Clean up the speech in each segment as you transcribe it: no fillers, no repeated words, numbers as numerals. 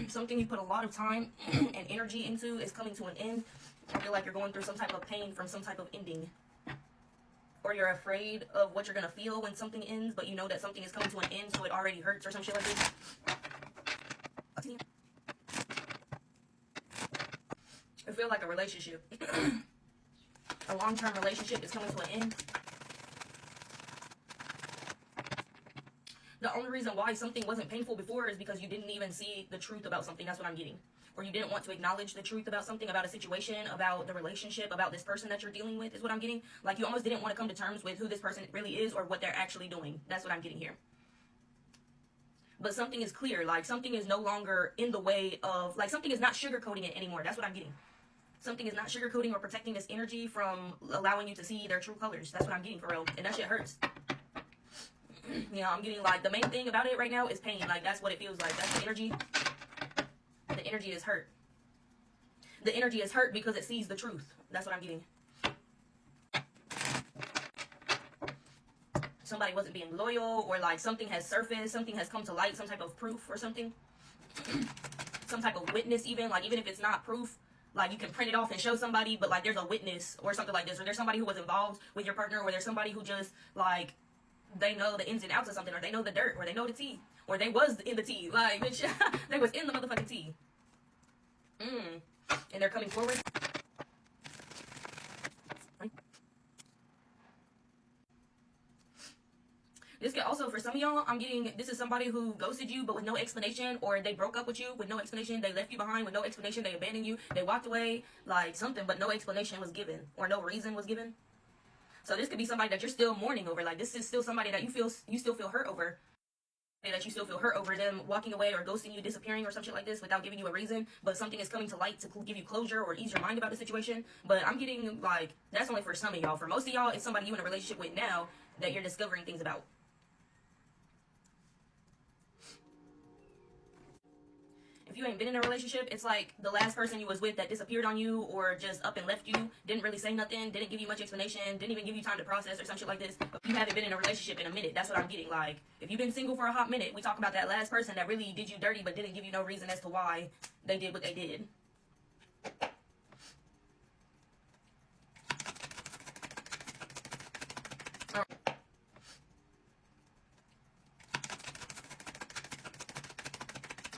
something you put a lot of time and energy into is coming to an end. I feel like you're going through some type of pain from some type of ending. Or you're afraid of what you're going to feel when something ends, but you know that something is coming to an end, so it already hurts or some shit like this. I feel like a relationship. A long-term relationship is coming to an end. The only reason why something wasn't painful before is because you didn't even see the truth about something. That's what I'm getting. Or you didn't want to acknowledge the truth about something, about a situation, about the relationship, about this person that you're dealing with, is what I'm getting. Like, you almost didn't want to come to terms with who this person really is or what they're actually doing. That's what I'm getting here. But something is clear. Like, something is no longer in the way of, like, something is not sugarcoating it anymore. That's what I'm getting. Something is not sugarcoating or protecting this energy from allowing you to see their true colors. That's what I'm getting, for real. And that shit hurts. You know, I'm getting, like, the main thing about it right now is pain. Like, that's what it feels like. That's the energy. The energy is hurt. The energy is hurt because it sees the truth. That's what I'm getting. Somebody wasn't being loyal, or, like, something has surfaced. Something has come to light. Some type of proof or something. Some type of witness even. Like, even if it's not proof, like, you can print it off and show somebody, but, like, there's a witness or something like this. Or there's somebody who was involved with your partner, or there's somebody who just, like, they know the ins and outs of something, or they know the dirt, or they know the tea, or they was in the tea, like, bitch, they was in the motherfucking tea. And they're coming forward. This could also, for some of y'all, I'm getting, this is somebody who ghosted you, but with no explanation, or they broke up with you with no explanation, they left you behind with no explanation, they abandoned you, they walked away, like, something, but no explanation was given, or no reason was given. So this could be somebody that you're still mourning over. Like, this is still somebody that you still feel hurt over. And that you still feel hurt over them walking away or ghosting you, disappearing or some shit like this without giving you a reason. But something is coming to light to give you closure or ease your mind about the situation. But I'm getting, like, that's only for some of y'all. For most of y'all, it's somebody you in a relationship with now that you're discovering things about. If you ain't been in a relationship, it's like the last person you was with that disappeared on you or just up and left you, didn't really say nothing, didn't give you much explanation, didn't even give you time to process or some shit like this. But you haven't been in a relationship in a minute. That's what I'm getting. Like, if you've been single for a hot minute, we talk about that last person that really did you dirty but didn't give you no reason as to why they did what they did.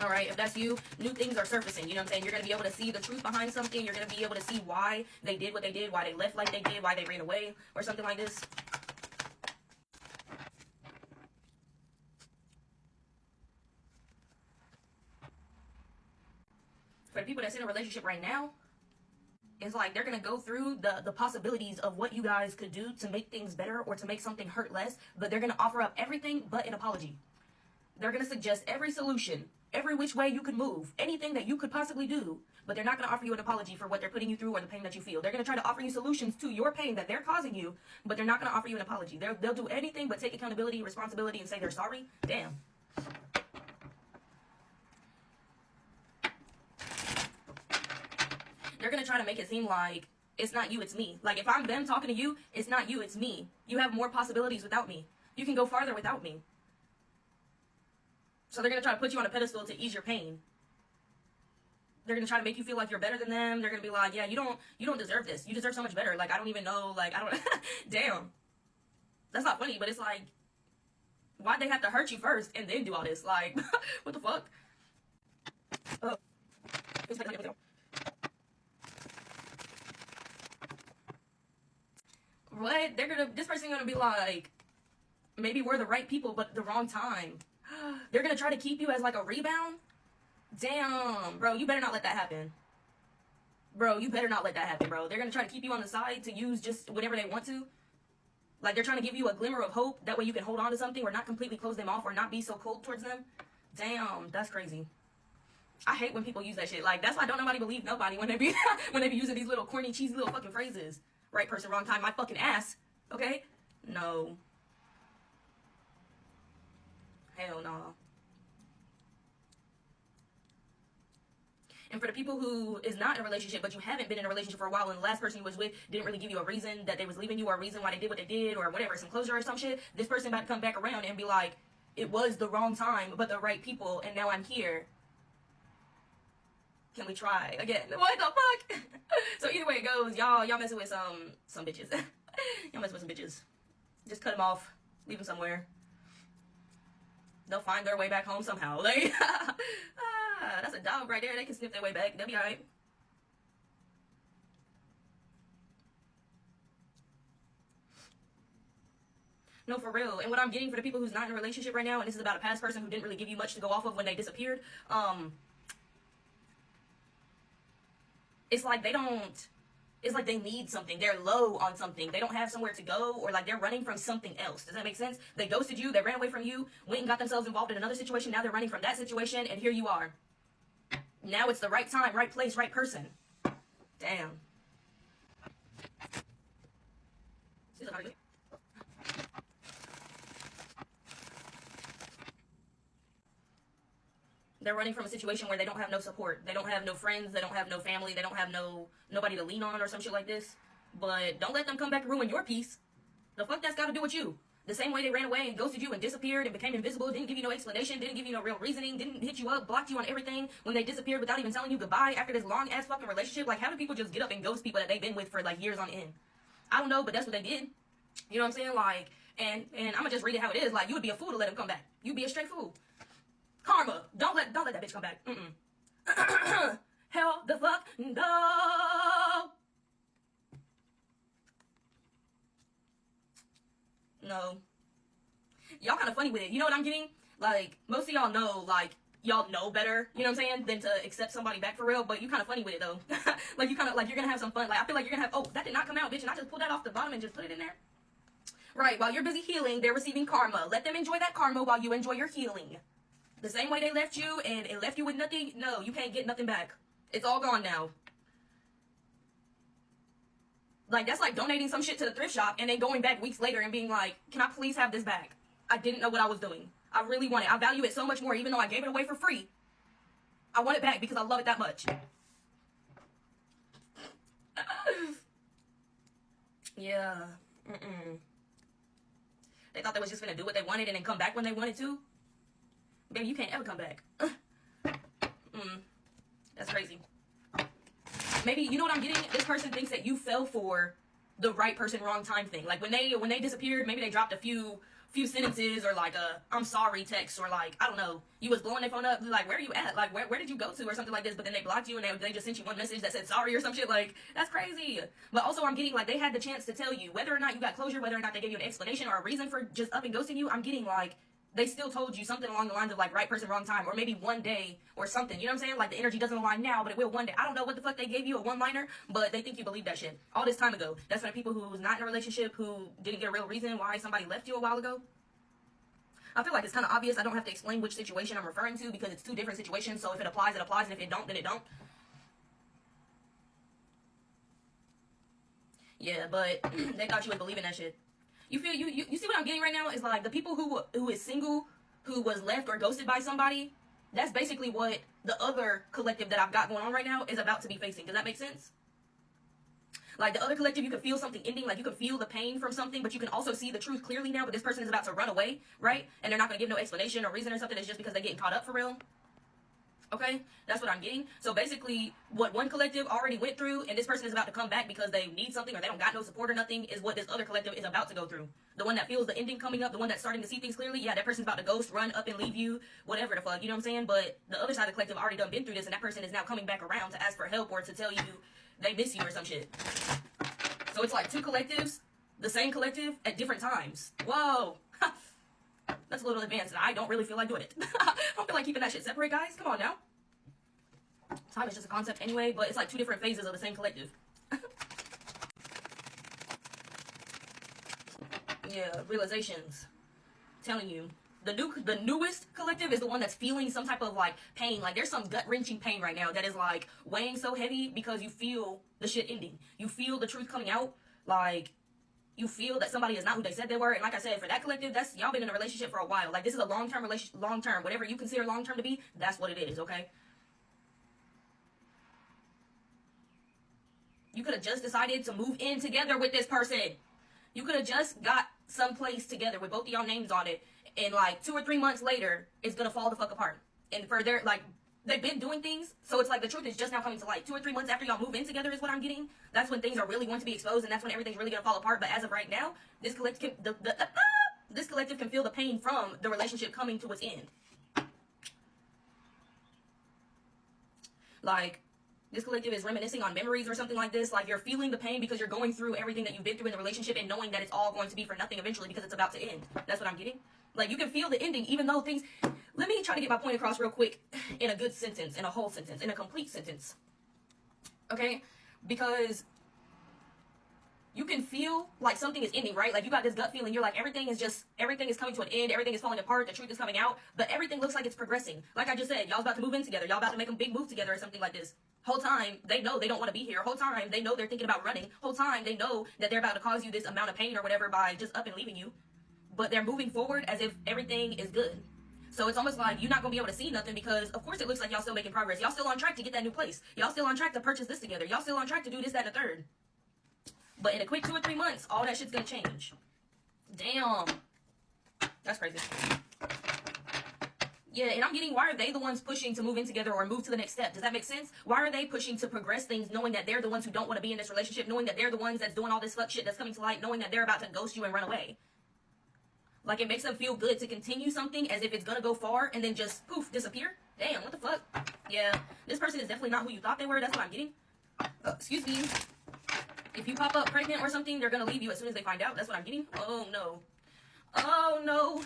Alright, if that's you, new things are surfacing, you know what I'm saying? You're going to be able to see the truth behind something. You're going to be able to see why they did what they did, why they left like they did, why they ran away, or something like this. For the people that's in a relationship right now, it's like they're going to go through the possibilities of what you guys could do to make things better or to make something hurt less, but they're going to offer up everything but an apology. They're going to suggest every solution, every which way you could move, anything that you could possibly do, but they're not going to offer you an apology for what they're putting you through or the pain that you feel. They're going to try to offer you solutions to your pain that they're causing you, but they're not going to offer you an apology. They'll do anything but take accountability, responsibility, and say they're sorry. Damn. They're going to try to make it seem like it's not you, it's me. Like, if I'm them talking to you, it's not you, it's me. You have more possibilities without me. You can go farther without me. So they're going to try to put you on a pedestal to ease your pain. They're going to try to make you feel like you're better than them. They're going to be like, yeah, you don't deserve this. You deserve so much better. Like, I don't even know. Like, I don't. Damn. That's not funny, but it's like, why'd they have to hurt you first and then do all this? Like, what the fuck? What? This person's going to be like, maybe we're the right people, but the wrong time. They're going to try to keep you as like a rebound? Damn, bro, you better not let that happen. Bro, you better not let that happen, bro. They're going to try to keep you on the side to use just whatever they want to. Like, they're trying to give you a glimmer of hope. That way you can hold on to something or not completely close them off or not be so cold towards them. Damn, that's crazy. I hate when people use that shit. Like, that's why don't nobody believe nobody when they be when they be using these little corny, cheesy little fucking phrases. Right person, wrong time, my fucking ass. Okay? No. Hell no. And for the people who is not in a relationship, but you haven't been in a relationship for a while, and the last person you was with didn't really give you a reason that they was leaving you, or a reason why they did what they did, or whatever, some closure or some shit, this person about to come back around and be like, it was the wrong time, but the right people, and now I'm here. Can we try again? What the fuck? So either way it goes, y'all messing with some bitches. Y'all messing with some bitches. Just cut them off. Leave them somewhere. They'll find their way back home somehow. Like, that's a dog right there. They can sniff their way back. They'll be alright. No, for real. And what I'm getting for the people who's not in a relationship right now, and this is about a past person who didn't really give you much to go off of when they disappeared, it's like they don't, it's like they need something. They're low on something. They don't have somewhere to go, or like they're running from something else. Does that make sense? They ghosted you. They ran away from you, went and got themselves involved in another situation. Now they're running from that situation, and here you are. Now it's the right time, right place, right person. Damn. They're running from a situation where they don't have no support. They don't have no friends. They don't have no family. They don't have nobody to lean on or some shit like this. But don't let them come back and ruin your peace. The fuck that's got to do with you? The same way they ran away and ghosted you and disappeared and became invisible, didn't give you no explanation, didn't give you no real reasoning, didn't hit you up, blocked you on everything when they disappeared without even telling you goodbye after this long ass fucking relationship. Like, how do people just get up and ghost people that they've been with for like years on end? I don't know, but that's what they did. You know what I'm saying? Like, and I'm gonna just read it how it is. Like, you would be a fool to let him come back. You'd be a straight fool. Karma. Don't let that bitch come back. Hell the fuck no. No. Y'all kind of funny with it. You know what I'm getting? Like, most of y'all know, like, y'all know better, you know what I'm saying, than to accept somebody back for real, but you kind of funny with it, though. Like, you kind of, like, you're gonna have some fun. Like, I feel like you're gonna have, oh, that did not come out, bitch, and I just pulled that off the bottom and just put it in there. Right, while you're busy healing, they're receiving karma. Let them enjoy that karma while you enjoy your healing. The same way they left you and it left you with nothing, no, you can't get nothing back. It's all gone now. Like, that's like donating some shit to the thrift shop and then going back weeks later and being like, can I please have this back? I didn't know what I was doing. I really want it. I value it so much more, even though I gave it away for free. I want it back because I love it that much. Yeah. They thought they was just gonna do what they wanted and then come back when they wanted to. Baby, you can't ever come back. That's crazy. Maybe, you know what I'm getting? This person thinks that you fell for the right person, wrong time thing. Like, when they disappeared, maybe they dropped a few sentences or like a I'm sorry text, or like, I don't know, you was blowing their phone up, like, where are you at? Like, where did you go to, or something like this, but then they blocked you and they just sent you one message that said sorry or some shit. Like, that's crazy. But also, I'm getting, like, they had the chance to tell you whether or not you got closure, whether or not they gave you an explanation or a reason for just up and ghosting you. I'm getting, like, they still told you something along the lines of, like, right person, wrong time, or maybe one day or something. You know what I'm saying? Like, the energy doesn't align now, but it will one day. I don't know what the fuck they gave you, a one-liner, but they think you believe that shit all this time ago. That's for people who was not in a relationship, who didn't get a real reason why somebody left you a while ago. I feel like it's kind of obvious. I don't have to explain which situation I'm referring to because it's two different situations. So if it applies, it applies, and if it don't, then it don't. Yeah, but they thought you would believe in that shit. You feel you see what I'm getting right now is like the people who is single, who was left or ghosted by somebody. That's basically what the other collective that I've got going on right now is about to be facing. Does that make sense? Like, the other collective, you can feel something ending, like you can feel the pain from something, but you can also see the truth clearly now. But this person is about to run away, right? And they're not gonna give no explanation or reason or something. It's just because they're getting caught up for real. Okay, that's what I'm getting. So basically, what one collective already went through, and this person is about to come back because they need something or they don't got no support or nothing, is what this other collective is about to go through. The one that feels the ending coming up, the one that's starting to see things clearly, yeah, that person's about to ghost, run, up and leave you, whatever the fuck, you know what I'm saying? But the other side of the collective already done been through this, and that person is now coming back around to ask for help or to tell you they miss you or some shit. So it's like two collectives, the same collective at different times. Whoa. That's a little advanced, and I don't really feel like doing it. I don't feel like keeping that shit separate, guys. Come on now. Time is just a concept anyway, but it's like two different phases of the same collective. Yeah, realizations. Telling you. The newest collective is the one that's feeling some type of, like, pain. Like, there's some gut-wrenching pain right now that is, like, weighing so heavy because you feel the shit ending. You feel the truth coming out. Like, you feel that somebody is not who they said they were. And like I said, for that collective, that's, y'all been in a relationship for a while. Like, this is a long-term relationship, long-term. Whatever you consider long-term to be, that's what it is, okay? You could have just decided to move in together with this person. You could have just got someplace together with both of y'all names on it. And like 2 or 3 months later, it's gonna fall the fuck apart. And for their, like, they've been doing things, so it's like the truth is just now coming to light. 2 or 3 months after y'all move in together is what I'm getting. That's when things are really going to be exposed, and that's when everything's really going to fall apart. But as of right now, this collective this collective can feel the pain from the relationship coming to its end. Like, this collective is reminiscing on memories or something like this. Like, you're feeling the pain because you're going through everything that you've been through in the relationship and knowing that it's all going to be for nothing eventually because it's about to end. That's what I'm getting. Like, you can feel the ending even though things... Let me try to get my point across real quick in a good sentence, in a whole sentence, in a complete sentence. Okay? Because you can feel like something is ending, right? Like, you got this gut feeling. You're like, everything is coming to an end. Everything is falling apart. The truth is coming out. But everything looks like it's progressing. Like I just said, y'all's about to move in together. Y'all about to make a big move together or something like this. Whole time, they know they don't want to be here. Whole time, they know they're thinking about running. Whole time, they know that they're about to cause you this amount of pain or whatever by just up and leaving you. But they're moving forward as if everything is good. So it's almost like you're not going to be able to see nothing because, of course, it looks like y'all still making progress. Y'all still on track to get that new place. Y'all still on track to purchase this together. Y'all still on track to do this, that, and the third. But in a quick 2 or 3 months, all that shit's going to change. Damn. That's crazy. Yeah, and I'm getting, why are they the ones pushing to move in together or move to the next step? Does that make sense? Why are they pushing to progress things knowing that they're the ones who don't want to be in this relationship, knowing that they're the ones that's doing all this fuck shit that's coming to light, knowing that they're about to ghost you and run away? Like, it makes them feel good to continue something as if it's gonna go far and then just, poof, disappear? Damn, what the fuck? Yeah, this person is definitely not who you thought they were. That's what I'm getting. Excuse me. If you pop up pregnant or something, they're gonna leave you as soon as they find out. That's what I'm getting. Oh, no. Oh, no.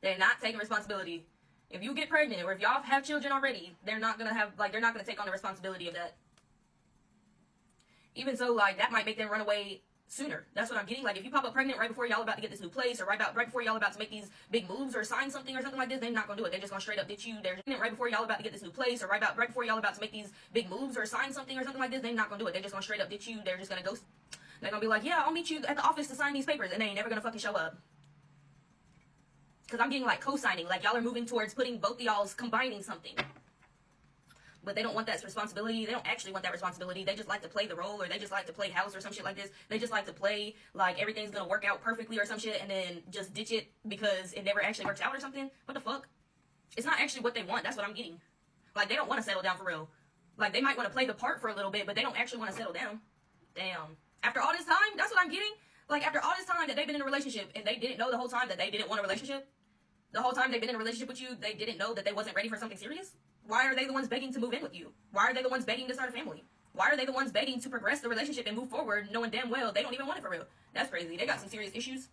They're not taking responsibility. If you get pregnant or if y'all have children already, they're not gonna take on the responsibility of that. Even so, like, that might make them run away sooner. That's what I'm getting. Like, if you pop up pregnant right before y'all about to get this new place or right before y'all about to make these big moves or sign something or something like this, they're not gonna do it. They're just gonna straight up ditch you. They're right before y'all about to get this new place or right before y'all about to make these big moves or sign something or something like this, they're not gonna do it. They're just gonna straight up ditch you. They're just gonna ghost. They're gonna be like, yeah, I'll meet you at the office to sign these papers, and they ain't never gonna fucking show up. Because I'm getting, like, co-signing. Like, y'all are moving towards putting both of y'all's combining something. But they don't want that responsibility. They don't actually want that responsibility. They just like to play the role, or they just like to play house or some shit like this. They just like to play like everything's gonna work out perfectly or some shit and then just ditch it because it never actually works out or something. What the fuck? It's not actually what they want. That's what I'm getting. Like, they don't want to settle down for real. Like, they might want to play the part for a little bit, but they don't actually want to settle down. Damn. After all this time, that's what I'm getting. Like, after all this time that they've been in a relationship and they didn't know the whole time that they didn't want a relationship, the whole time they've been in a relationship with you, they didn't know that they wasn't ready for something serious? Why are they the ones begging to move in with you? Why are they the ones begging to start a family? Why are they the ones begging to progress the relationship and move forward knowing damn well they don't even want it for real? That's crazy. They got some serious issues.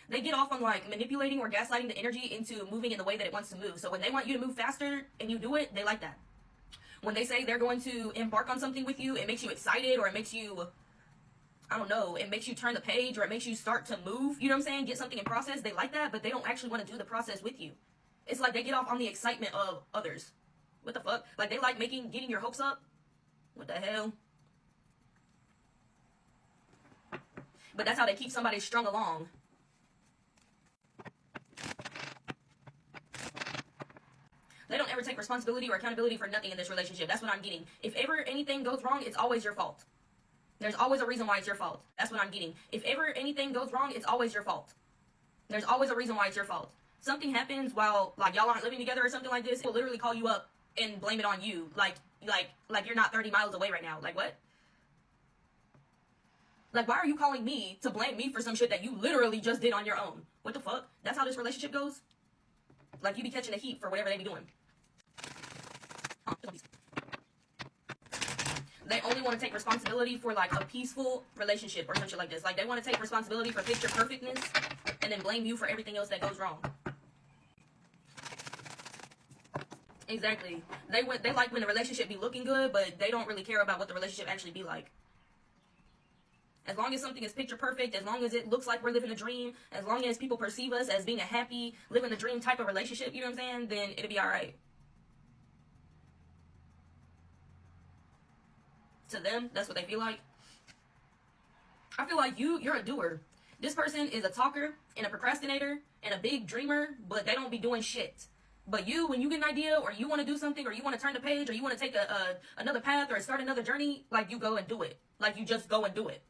They get off on, like, manipulating or gaslighting the energy into moving in the way that it wants to move. So when they want you to move faster and you do it, they like that. When they say they're going to embark on something with you, it makes you excited, or it makes you, I don't know, it makes you turn the page, or it makes you start to move, you know what I'm saying? Get something in process. They like that, but they don't actually want to do the process with you. It's like they get off on the excitement of others. What the fuck? Like, they like getting your hopes up? What the hell? But that's how they keep somebody strung along. They don't ever take responsibility or accountability for nothing in this relationship. That's what I'm getting. If ever anything goes wrong, it's always your fault. There's always a reason why it's your fault. That's what I'm getting. If ever anything goes wrong, it's always your fault. There's always a reason why it's your fault. Something happens while, like, y'all aren't living together or something like this, it will literally call you up and blame it on you. Like you're not 30 miles away right now. Like, what? Like, why are you calling me to blame me for some shit that you literally just did on your own? What the fuck? That's how this relationship goes? Like, you be catching the heat for whatever they be doing. They only want to take responsibility for, like, a peaceful relationship or some shit like this. Like, they want to take responsibility for picture perfectness and then blame you for everything else that goes wrong. Exactly. They like when the relationship be looking good, but they don't really care about what the relationship actually be like. As long as something is picture perfect, as long as it looks like we're living a dream, as long as people perceive us as being a happy, living the dream type of relationship, you know what I'm saying, then it'll be alright. To them, that's what they feel like. I feel like you're a doer. This person is a talker and a procrastinator and a big dreamer, but they don't be doing shit. But you, when you get an idea, or you want to do something, or you want to turn the page, or you want to take another path, or start another journey, like, you go and do it. Like, you just go and do it.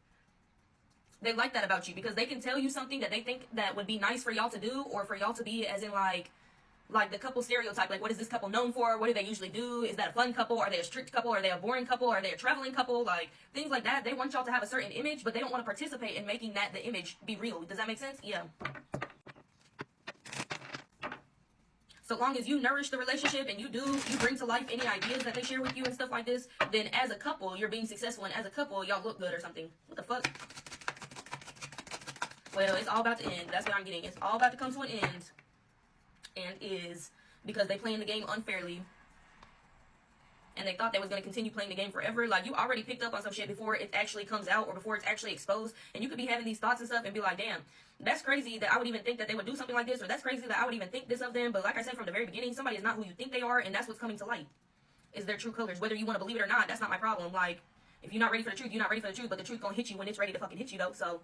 They like that about you because they can tell you something that they think that would be nice for y'all to do, or for y'all to be, as in like the couple stereotype. Like, what is this couple known for? What do they usually do? Is that a fun couple? Are they a strict couple? Are they a boring couple? Are they a traveling couple? Like, things like that. They want y'all to have a certain image, but they don't want to participate in making that the image be real. Does that make sense? Yeah. So long as you nourish the relationship and you bring to life any ideas that they share with you and stuff like this, then as a couple, you're being successful, and as a couple, y'all look good or something. What the fuck? Well, it's all about to end. That's what I'm getting. It's all about to come to an end. And is because they playing the game unfairly. And they thought they was going to continue playing the game forever. Like, you already picked up on some shit before it actually comes out, or before it's actually exposed. And you could be having these thoughts and stuff and be like, damn, that's crazy that I would even think that they would do something like this, or that's crazy that I would even think this of them. But like I said from the very beginning, somebody is not who you think they are, and that's what's coming to light, is their true colors. Whether you want to believe it or not, that's not my problem. Like, if you're not ready for the truth, you're not ready for the truth. But the truth gonna hit you when it's ready to fucking hit you, though. So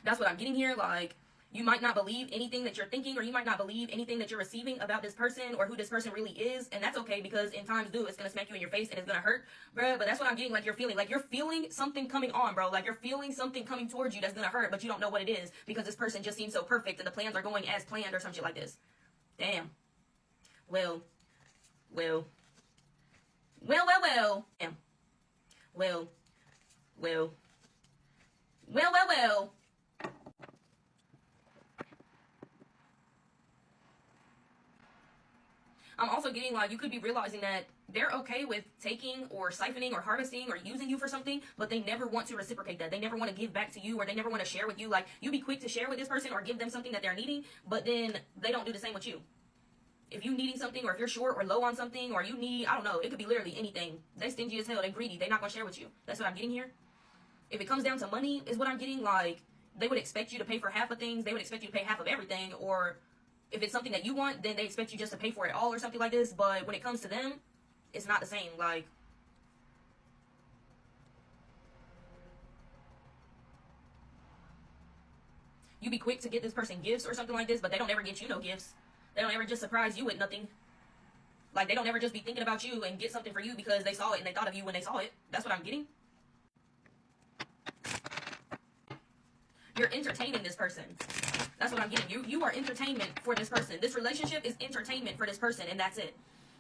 that's what I'm getting here. Like, you might not believe anything that you're thinking, or you might not believe anything that you're receiving about this person or who this person really is. And that's okay, because in times due, it's going to smack you in your face and it's going to hurt, bro. But that's what I'm getting. Like, you're feeling something coming on, bro. Like, you're feeling something coming towards you that's going to hurt, but you don't know what it is, because this person just seems so perfect and the plans are going as planned or some shit like this. Damn. Well. Damn. Well. I'm also getting, like, you could be realizing that they're okay with taking or siphoning or harvesting or using you for something, but they never want to reciprocate that. They never want to give back to you, or they never want to share with you. Like, you be quick to share with this person or give them something that they're needing, but then they don't do the same with you. If you needing something, or if you're short or low on something, or you need, I don't know, it could be literally anything. They stingy as hell. They greedy. They're not going to share with you. That's what I'm getting here. If it comes down to money is what I'm getting, like, they would expect you to pay for half of things. They would expect you to pay half of everything, or if it's something that you want, then they expect you just to pay for it all or something like this. But when it comes to them, it's not the same. Like, you be quick to get this person gifts or something like this, but they don't ever get you no gifts. They don't ever just surprise you with nothing. Like, they don't ever just be thinking about you and get something for you because they saw it and they thought of you when they saw it. That's what I'm getting. You're entertaining this person. That's what I'm getting. You are entertainment for this person. This relationship is entertainment for this person, and that's it.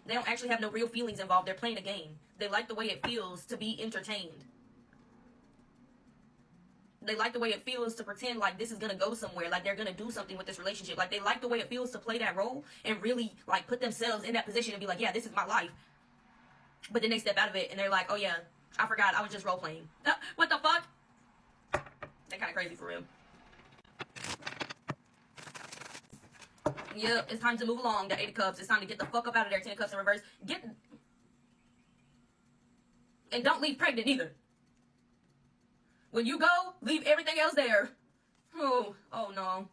They don't actually have no real feelings involved. They're playing a game. They like the way it feels to be entertained. They like the way it feels to pretend like this is going to go somewhere, like they're going to do something with this relationship. Like, they like the way it feels to play that role and really, like, put themselves in that position and be like, yeah, this is my life. But then they step out of it and they're like, oh yeah, I forgot, I was just role playing. What the fuck? They're kind of crazy for real. Yep, it's time to move along. The 8 of Cups. It's time to get the fuck up out of there. 10 of Cups in reverse. And don't leave pregnant either. When you go, leave everything else there. Oh no.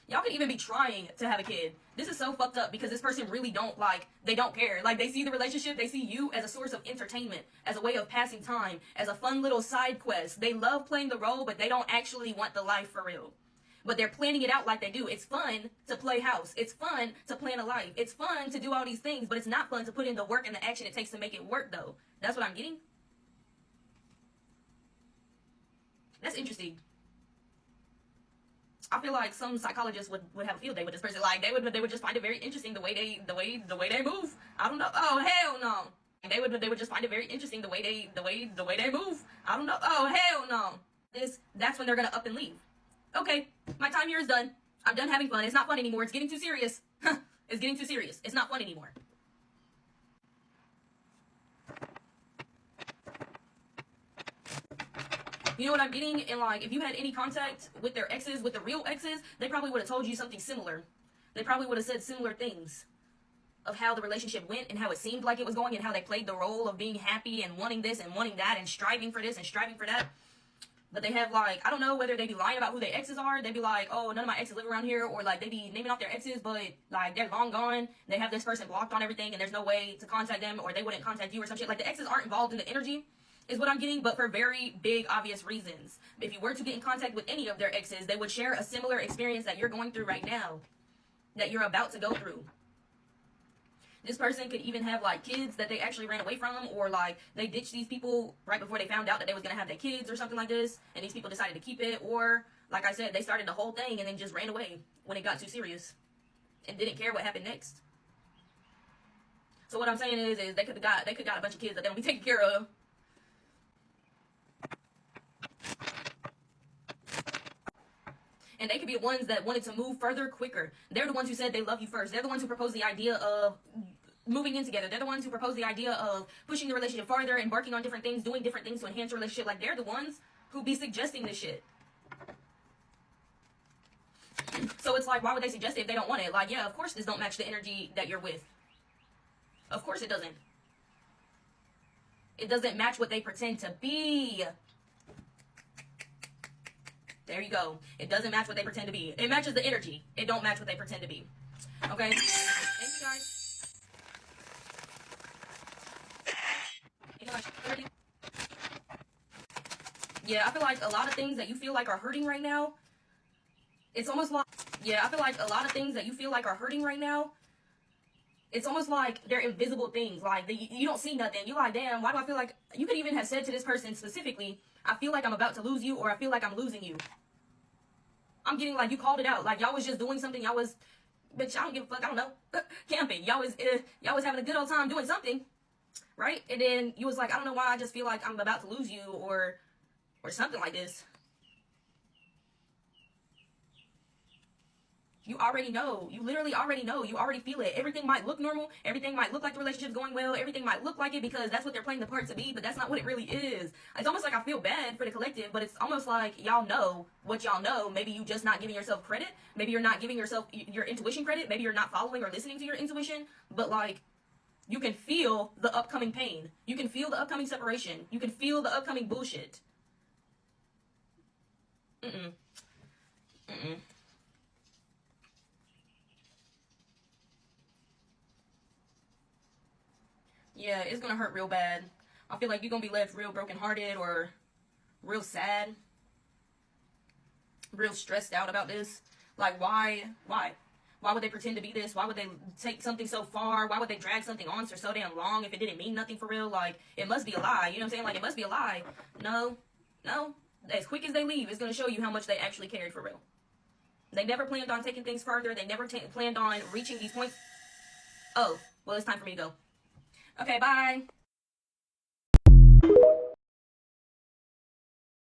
Y'all could even be trying to have a kid. This is so fucked up, because this person really they don't care. Like, they see the relationship, they see you as a source of entertainment, as a way of passing time, as a fun little side quest. They love playing the role, but they don't actually want the life for real. But they're planning it out like they do. It's fun to play house. It's fun to plan a life. It's fun to do all these things, but it's not fun to put in the work and the action it takes to make it work, though. That's what I'm getting. That's interesting. I feel like some psychologists would have a field day with this person. Like, they would just find it very interesting the way they move. I don't know. Oh hell no. They would just find it very interesting the way they move. I don't know. Oh hell no. That's when they're gonna up and leave. Okay, my time here is done. I'm done having fun. It's not fun anymore. It's getting too serious. It's getting too serious. It's not fun anymore. You know what I'm getting? And, like, if you had any contact with their exes, with the real exes, they probably would have told you something similar. They probably would have said similar things of how the relationship went and how it seemed like it was going and how they played the role of being happy and wanting this and wanting that and striving for this and striving for that. But they have, like, I don't know whether they be lying about who their exes are. They be like, oh, none of my exes live around here. Or, like, they be naming off their exes, but, like, they're long gone. They have this person blocked on everything and there's no way to contact them, or they wouldn't contact you or some shit. Like, the exes aren't involved in the energy, is what I'm getting, but for very big, obvious reasons. If you were to get in contact with any of their exes, they would share a similar experience that you're going through right now, that you're about to go through. This person could even have like kids that they actually ran away from, or like they ditched these people right before they found out that they was gonna have their kids or something like this, and these people decided to keep it, or like I said, they started the whole thing and then just ran away when it got too serious and didn't care what happened next. So what I'm saying is they could got a bunch of kids that they don't be taken care of. And they could be the ones that wanted to move further quicker. They're the ones who said they love you first. They're the ones who proposed the idea of moving in together. They're the ones who proposed the idea of pushing the relationship farther, embarking on different things, doing different things to enhance the relationship. Like, they're the ones who be suggesting this shit. So it's like, why would they suggest it if they don't want it? Like, yeah, of course this don't match the energy that you're with. Of course it doesn't. It doesn't match what they pretend to be. There you go. It doesn't match what they pretend to be. It matches the energy. It don't match what they pretend to be. Okay? Thank you, guys. Yeah, I feel like a lot of things that you feel like are hurting right now, it's almost like, yeah, I feel like a lot of things that you feel like are hurting right now, it's almost like they're invisible things. Like, you don't see nothing. You're like, damn, why do I feel like... You could even have said to this person specifically, I feel like I'm about to lose you, or I feel like I'm losing you. I'm getting like, you called it out. Like, y'all was just doing something. Y'all was... Bitch, I don't give a fuck. I don't know. Camping. Y'all was having a good old time doing something. Right? And then you was like, I don't know why, I just feel like I'm about to lose you, or something like this. You already know. You literally already know. You already feel it. Everything might look normal. Everything might look like the relationship's going well. Everything might look like it because that's what they're playing the part to be, but that's not what it really is. It's almost like I feel bad for the collective, but it's almost like y'all know what y'all know. Maybe you just not giving yourself credit. Maybe you're not giving yourself your intuition credit. Maybe you're not following or listening to your intuition, but like, you can feel the upcoming pain. You can feel the upcoming separation. You can feel the upcoming bullshit. Mm-mm. Mm-mm. Yeah, it's gonna hurt real bad. I feel like you're gonna be left real brokenhearted or real sad, real stressed out about this. Like, why? Why would they pretend to be this? Why would they take something so far? Why would they drag something on for so damn long if it didn't mean nothing for real? Like, it must be a lie. You know what I'm saying? Like, it must be a lie. No. As quick as they leave, it's gonna show you how much they actually cared for real. They never planned on taking things further. They never planned on reaching these points. Oh, well, it's time for me to go. Okay, bye.